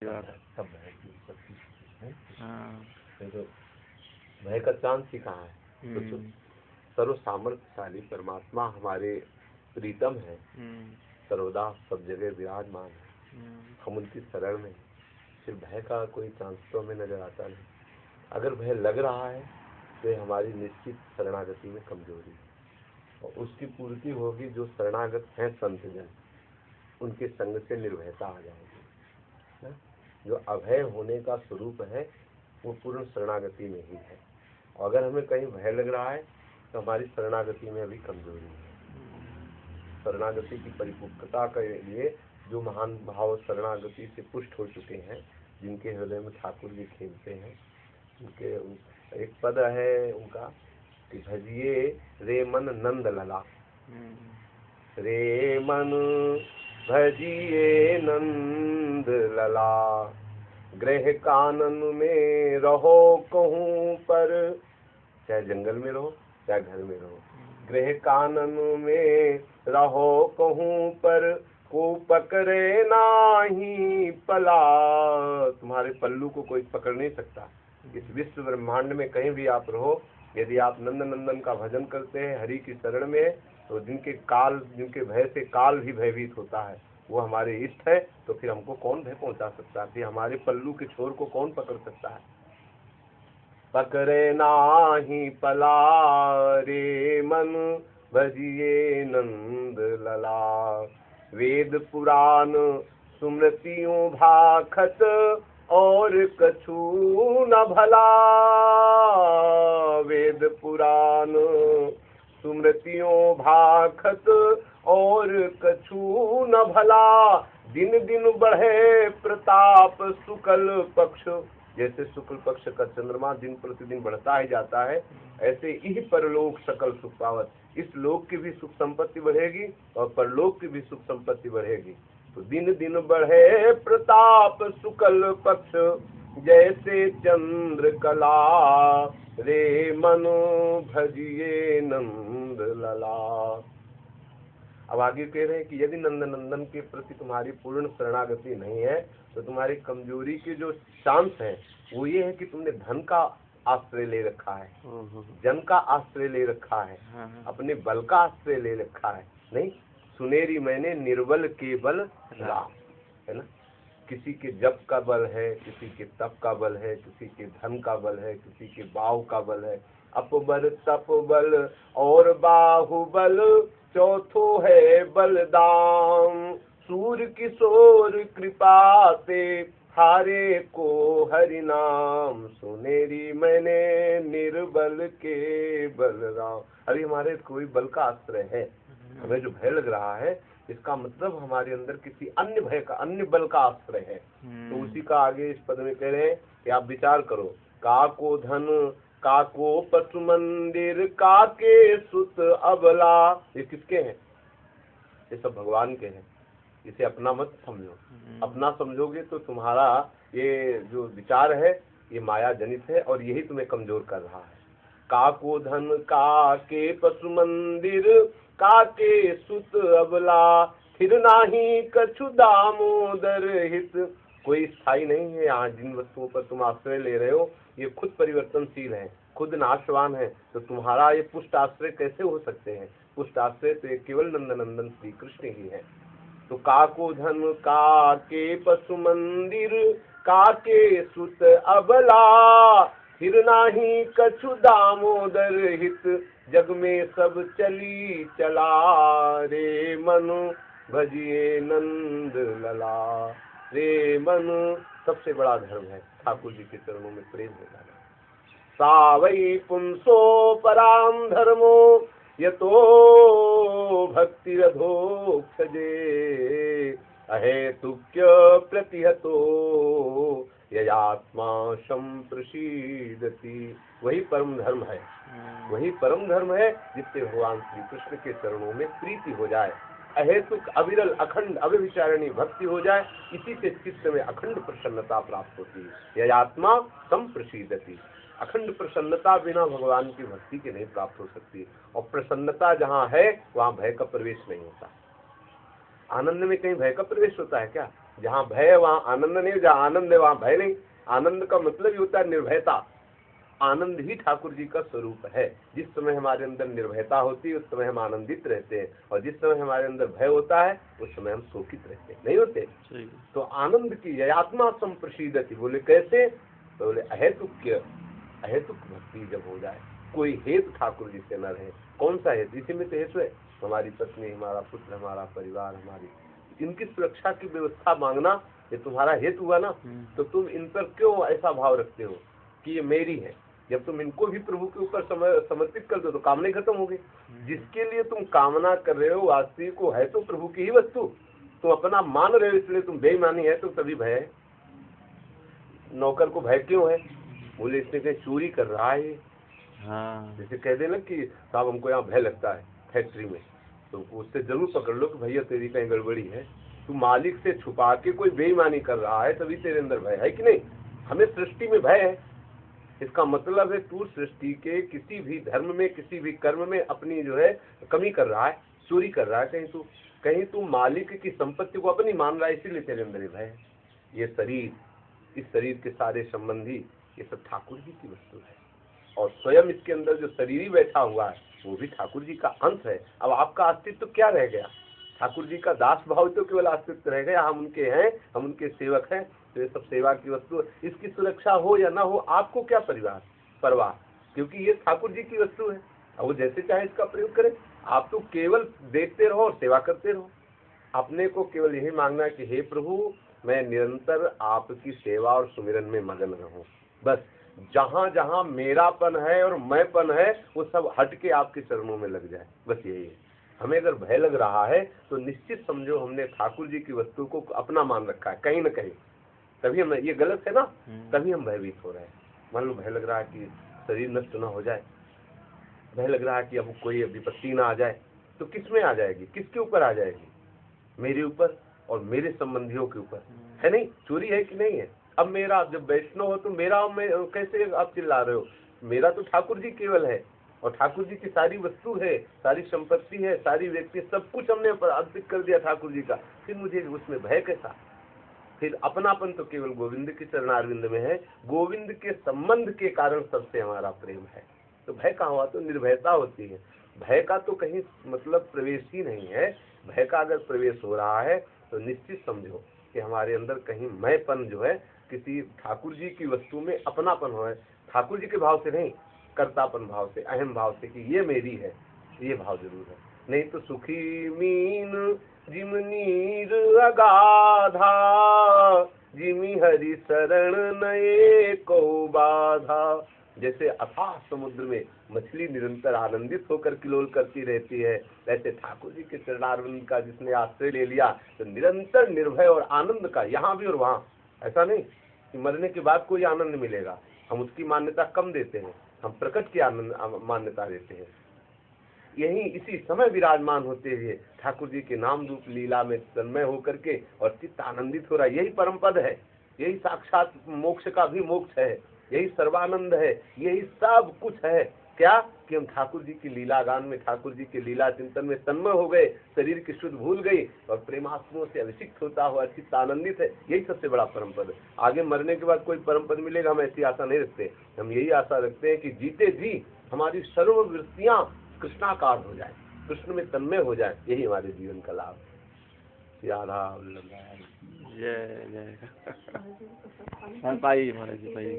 सब भय की उत्पत्ति है। हाँ। तो भय का चांस ही कहाँ है? तो सर्व सामर्थ्यशाली परमात्मा हमारे प्रीतम है, सर्वदा सब जगह विराजमान है, हम उनकी शरण में। फिर भय का कोई चांस तो हमें नजर आता नहीं। अगर भय लग रहा है तो हमारी निश्चित शरणागति में कमजोरी है, और उसकी पूर्ति होगी जो शरणागत हैं संत जन, उनके संग से निर्भयता आ जाएगी ना। जो अभय होने का स्वरूप है वो पूर्ण शरणागति में ही है। और अगर हमें कहीं भय लग रहा है तो हमारी शरणागति में अभी कमजोरी है। शरणागति की परिपूर्णता के लिए जो महान भाव शरणागति से पुष्ट हो चुके हैं, जिनके हृदय में ठाकुर जी खेलते हैं, उनके एक पद है उनका कि भजिए रे मन नंद लला, रे मन भजिए नंद लला, गृह कानन में रहो कहूँ पर, चाहे जंगल में रहो चाहे घर में रहो, गृह कानन में रहो कहूँ पर, को पकड़े नाही पला। तुम्हारे पल्लू को कोई पकड़ नहीं सकता। इस विश्व ब्रह्मांड में कहीं भी आप रहो, यदि आप नंद नंदन का भजन करते हैं, हरि की शरण में, तो जिनके भय से काल भी भयभीत होता है, वो हमारे इष्ट है। तो फिर हमको कौन भय पहुंचा सकता है? फिर हमारे पल्लू के छोर को कौन पकड़ सकता है? पकड़े नाही पला रे मन भजिए नंद लला, वेद पुराण सुमृतियों भाखत और कछु न भला, वेद पुराण सुमृतियों भाखत और कछु न भला, दिन दिन बढ़े प्रताप शुक्ल पक्ष। जैसे शुक्ल पक्ष का चंद्रमा दिन प्रतिदिन बढ़ता ही जाता है, ऐसे ही परलोक सकल सुख पावत। इस लोक की भी सुख संपत्ति बढ़ेगी और परलोक की भी सुख संपत्ति बढ़ेगी। तो दिन दिन बढ़े प्रताप शुक्ल पक्ष, जैसे चंद्र कला, रे मनु भजिए नंद लला। अब आगे कह रहे हैं कि यदि नंद नंदन के प्रति तुम्हारी पूर्ण शरणागति नहीं है तो तुम्हारी कमजोरी के जो चांस है वो ये है कि तुमने धन का आश्रय ले रखा है, जन का आश्रय ले रखा है, अपने बल का आश्रय ले रखा है। नहीं, सुनेरी मैंने निर्बल के बल राम, है ना। किसी के जप का बल है, किसी के तप का बल है, किसी के धन का बल है, किसी के बाहु का बल है। अपबल तप बल और बाहुबल, चौथो है बलदाम, सूर्य किशोर कृपा से हारे को हरि नाम, सुनेरी मैंने निर्बल के बलराम। अरे हमारे कोई बल का आश्रय है, हमें जो भय लग रहा है इसका मतलब हमारे अंदर किसी अन्य भय का, अन्य बल का आश्रय है। तो उसी का आगे इस पद में कह रहे हैं कि आप विचार करो, का को धन, का को पशु मंदिर, का के सुत अबला। ये किसके हैं? ये सब भगवान के हैं। इसे अपना मत समझो। अपना समझोगे तो तुम्हारा ये जो विचार है ये माया जनित है और यही तुम्हें कमजोर कर रहा है। का को धन, का के पशु मंदिर, का के सुत अबला, फिर नाही कछु दामोदर हित। कोई स्थायी नहीं है यहाँ। जिन वस्तुओं पर तुम आश्रय ले रहे हो ये खुद परिवर्तनशील है, खुद नाशवान है। तो तुम्हारा ये पुष्ट आश्रय कैसे हो सकते हैं? पुष्ट आश्रय तो केवल नंदनंदन श्री कृष्ण ही है। तो का को धन, का के पशु मंदिर, का के सुत अबला, फिर नाही कछु दामोदर हित, जग में सब चली चला, रे मनु भजिए नंद लला। रे मनु सबसे बड़ा धर्म है ठाकुर जी के चरणों में प्रेम हो जाना। सावई पुंसो पराम धर्मो, यतो भक्तिरधोक्षजे, अहेतुक्य प्रतिहतो ययात्मा संप्रसीदति। वही परम धर्म है, वही परम धर्म है जिससे भगवान श्री कृष्ण के चरणों में प्रीति हो जाए, अहेतुक अविरल अखंड अव्यभिचारिणी भक्ति हो जाए। इसी से चित्त में अखंड प्रसन्नता प्राप्त होती है। ययात्मा संप्रसीदति। अखंड प्रसन्नता बिना भगवान की भक्ति के नहीं प्राप्त हो सकती। और प्रसन्नता जहाँ है वहाँ भय का प्रवेश नहीं होता। आनंद में कहीं भय का प्रवेश होता है क्या? जहाँ भय है वहाँ आनंद नहीं, जहाँ आनंद है वहाँ भय नहीं। आनंद का मतलब ही होता है निर्भयता। आनंद ही ठाकुर जी का स्वरूप है। जिस समय हमारे अंदर निर्भयता होती है उस समय हम आनंदित रहते हैं, और जिस समय हमारे अंदर भय होता है उस समय हम शोकित रहते हैं, नहीं होते। तो आनंद की आत्मा संप्रसिद्धति, बोले कैसे, तो बोले अहेतुक भक्ति जब हो जाए, कोई हेतु ठाकुर जी से न रहे। कौन सा हेतु? इसी में तो हेतु है, हमारी पत्नी, हमारा पुत्र, हमारा परिवार, हमारी इनकी सुरक्षा की व्यवस्था मांगना, ये तुम्हारा हेतु हुआ ना। तो तुम इन पर क्यों ऐसा भाव रखते हो कि ये मेरी है? जब तुम इनको भी प्रभु के ऊपर समर्पित कर दो तो कामना ही खत्म हो गई। जिसके लिए तुम कामना कर रहे हो वास्तविक को है तो प्रभु की ही वस्तु, तुम अपना मान रहे हो, इसलिए तुम बेईमानी है तो तभी भय है। नौकर को भय क्यों है? बोले इसने कहीं चोरी कर रहा है। हाँ, जैसे कह देना कि साहब हमको यहाँ भय लगता है फैक्ट्री में, तो उससे जरूर पकड़ लो कि भैया तेरी कहीं गड़बड़ी है। तू मालिक से छुपा के कोई बेईमानी कर रहा है तभी तेरे अंदर भय है कि नहीं। हमें सृष्टि में भय है, इसका मतलब है तू सृष्टि के किसी भी धर्म में, किसी भी कर्म में अपनी जो है कमी कर रहा है, चोरी कर रहा है। कहीं तू मालिक की संपत्ति को अपनी मान रहा है, इसीलिए तेरे अंदर भय है। ये शरीर, इस शरीर के सारे संबंधी, ये सब ठाकुर जी की वस्तु है, और स्वयं इसके अंदर जो शरीर ही बैठा हुआ है वो भी ठाकुर जी का अंश है। अब आपका अस्तित्व क्या रह गया? ठाकुर जी का दास भाव तो केवल अस्तित्व रह गया, हम उनके हैं, हम उनके सेवक हैं। तो ये सब सेवा की वस्तु, इसकी सुरक्षा हो या ना हो आपको क्या परवाह, क्योंकि ये ठाकुर जी की वस्तु है, वो जैसे चाहे इसका प्रयोग करें। आप तो केवल देखते रहो और सेवा करते रहो। अपने को केवल यही मांगना है कि हे प्रभु, मैं निरंतर आपकी सेवा और सुमिरन में मगन रहूं। बस जहां जहां मेरापन है और मैंपन है वो सब हट के आपके चरणों में लग जाए, बस यही है। हमें अगर भय लग रहा है तो निश्चित समझो हमने ठाकुर जी की वस्तु को अपना मान रखा है कहीं न कहीं, तभी हम, ये गलत है ना, तभी हम भयभीत हो रहे हैं। मान लो भय लग रहा है कि शरीर नष्ट ना हो जाए, भय लग रहा है कि अब कोई विपत्ति ना आ जाए, तो किस में आ जाएगी? किसके ऊपर आ जाएगी? मेरे ऊपर और मेरे संबंधियों के ऊपर, है नहीं? चोरी है कि नहीं है? अब मेरा, जब वैष्णव हो तो मेरा में कैसे आप चिल्ला रहे हो? मेरा तो ठाकुर जी केवल है, और ठाकुर जी की सारी वस्तु है, सारी संपत्ति है, सारी व्यक्ति, सब कुछ हमने अर्पित कर दिया ठाकुर जी का, फिर मुझे उसमें भय कैसा? फिर अपनापन तो केवल गोविंद के चरणारविंद में है। गोविंद के संबंध के कारण सबसे हमारा प्रेम है, तो भय कहाँ हुआ? तो निर्भयता होती है। भय का तो कहीं मतलब प्रवेश ही नहीं है। भय का अगर प्रवेश हो रहा है तो निश्चित समझो कि हमारे अंदर कहीं मैंपन जो है, किसी ठाकुर जी की वस्तु में अपनापन हो है, ठाकुर जी के भाव से नहीं, कर्तापन भाव से, अहम भाव से कि ये मेरी है, ये भाव जरूर है। नहीं तो सुखी मीन जिम नीर अगाधा, जिमी हरि शरण नए को बाधा। जैसे अथाह समुद्र में मछली निरंतर आनंदित होकर किलोल करती रहती है, ऐसे ठाकुर जी के चरणारविंद का जिसने आश्रय ले लिया तो निरंतर निर्भय और आनंद का, यहाँ भी और वहाँ। ऐसा नहीं कि मरने के बाद कोई आनंद मिलेगा, हम उसकी मान्यता कम देते हैं, हम प्रकट की आनंद मान्यता देते हैं। यही इसी समय विराजमान होते हुए ठाकुर जी के नाम रूप लीला में तन्मय होकर के और चित्त आनंदित हो रहा है, यही परम पद है, यही साक्षात मोक्ष का भी मोक्ष है, यही सर्वानंद है, यही सब कुछ है। क्या कि हम ठाकुर जी की लीला गान में, ठाकुर जी के लीला चिंतन में तन्मय हो गए, शरीर की शुद्ध भूल गई और प्रेमास्त्रों से अभिषिक्त होता हुआ चित्त आनंदित है। यही सबसे बड़ा परम पद है। आगे मरने के बाद कोई परम पद मिलेगा हम ऐसी आशा नहीं रखते। हम यही आशा रखते हैं कि जीते जी हमारी सर्व वृत्तियां कृष्णाकार हो जाए, कृष्ण में तन्मय हो जाए, यही हमारे जीवन का लाभ। राधा जय जय। पाई महाराज जी, पाई।